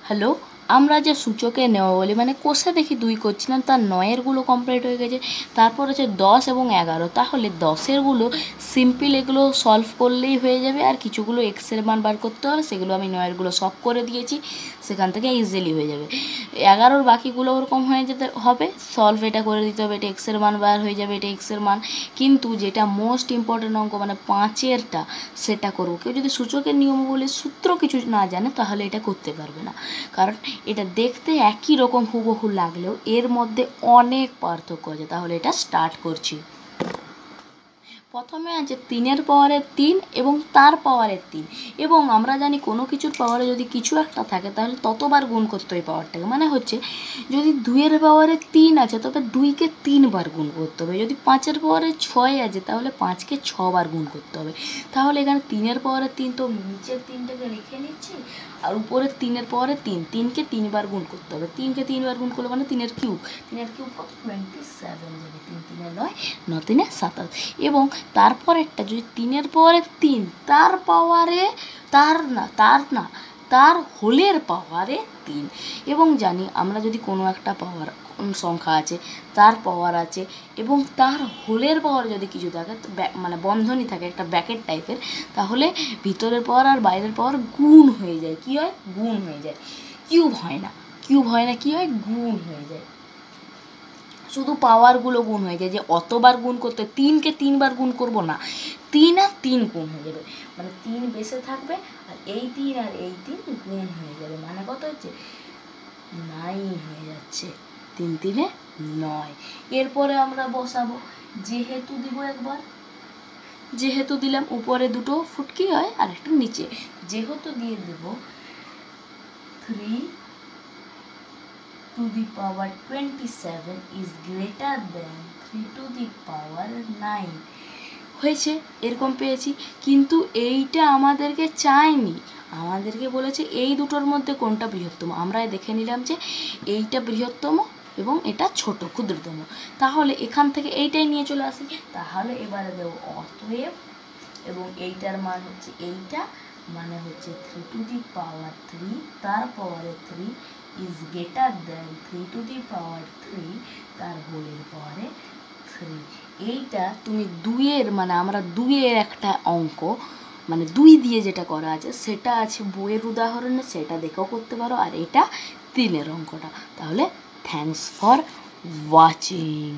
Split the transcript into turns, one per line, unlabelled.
Hello, আমরা যে সূচকে নেব বলি মানে কোষে দেখি 2 করছিলাম, তার 9-এরগুলো কমপ্লিট হয়ে গেছে। তারপর হচ্ছে 10 এবং 11, তাহলে 10-এরগুলো সিম্পল এগুলো সলভ করলেই হয়ে যাবে। আর কিছুগুলো এক্সের মান বার করতে হবে, সেগুলো আমি 9-এরগুলো সলভ করে দিয়েছি, সেখান থেকে ইজিলি হয়ে যাবে। 11-র বাকিগুলো ওরকম হয়ে যেতে হবে, সলভ এটা করে দিতে হবে, এটা এক্সের মান বার হয়ে যাবে, এটা এক্সের মান। কিন্তু যেটা মোস্ট ইম্পর্টেন্ট অঙ্ক মানে 5-এরটা, সেটা করবো। কেউ যদি সূচকের নিয়মাবলী সূত্র কিছু না জানে তাহলে এটা করতে পারবে না, কারণ এটা দেখতে একই রকম হুবহু লাগলেও এর মধ্যে অনেক পার্থক্য আছে। তাহলে এটা স্টার্ট করছি। প্রথমে আছে 3-এর পাওয়ারের 3 এবং তার পাওয়ারের 3। এবং আমরা জানি কোনো কিছুর পাওয়ারে যদি কিছু একটা থাকে তাহলে ততবার গুণ করতে হয় পাওয়ারটাকে। মানে হচ্ছে যদি 2-এর পাওয়ারে 3 আছে তবে 2-কে 3 বার গুণ করতে হবে। যদি 5-এর পাওয়ারে 6 আছে তাহলে 5-কে 6 বার গুণ করতে হবে। তাহলে এখানে 3-এর পাওয়ারে 3 তো নিচের 3টাকে রেখে নিচ্ছি, আর উপরের 3-এর পাওয়ারে 3, 3-কে 3 বার গুণ করতে হবে। 3-কে 3 বার গুণ করলে মানে 3-এর কিউব, 3-এর কিউব কত 27 যাবে, 3 3 9, 9 3 27। এবং তারপরেরটা যদি 3-এর পাওয়ারে 3 তার পাওয়ারে তার হোলের পাওয়ারে 3। এবং জানি আমরা যদি কোনো একটা পাওয়ার সংখ্যা আছে, তার পাওয়ার আছে এবং তার হোলের পাওয়ার যদি কিছু থাকে, মানে বন্ধনী থাকে একটা ব্র্যাকেট টাইপের, তাহলে ভিতরের পাওয়ার আর বাইরের পাওয়ার গুণ হয়ে যায়। কি হয়? গুণ হয়ে যায়, কিউব হয় না। কিউব হয় না, কি হয়? গুণ হয়ে যায়। শুধু পাওয়ারগুলো গুণ হয়ে যায়, যে অতবার গুণ করতে 3-কে 3 বার গুণ করবো না, 3 আর 3 গুণ হয়ে যাবে, মানে 3 বেঁচে থাকবে আর এই 3 আর এই 3 গুণ হয়ে যাবে, মানে কত হচ্ছে 9 হয়ে যাচ্ছে। 3 3 9। এরপরে আমরা বসাবো, যেহেতু দিব একবার, যেহেতু দিলাম উপরে দুটো ফুটকি হয় আর একটা নিচে, যেহেতু দিয়ে দেব 3 to the power 27 is greater than 3 to the power 9 হয়েছে, এরকম পেয়েছি। কিন্তু এইটা আমাদেরকে চায়নি, আমাদেরকে বলেছে এই দুটোর মধ্যে কোনটা বৃহত্তম। আমরা দেখে নিলাম যে এইটা বৃহত্তম এবং এটা ছোট ক্ষুদ্রতম, তাহলে এখান থেকে এইটাই নিয়ে চলে আসি। তাহলে এবারে দেব অতএব, এবং এইটার মান হচ্ছে এইটা, মানে হচ্ছে 3 to the power 3 তার পাওয়ারে 3 is greater than 3 to the power 3 তার হোলের পাওয়ারে 3। এইটা তুমি 2-এর মানে আমরা 2-এর একটা অঙ্ক, মানে 2 দিয়ে যেটা করা আছে সেটা আছে বইয়ের উদাহরণে, সেটা দেখেও করতে পারো। আর এটা 3-এর অঙ্কটা। তাহলে থ্যাঙ্কস ফর ওয়াচিং।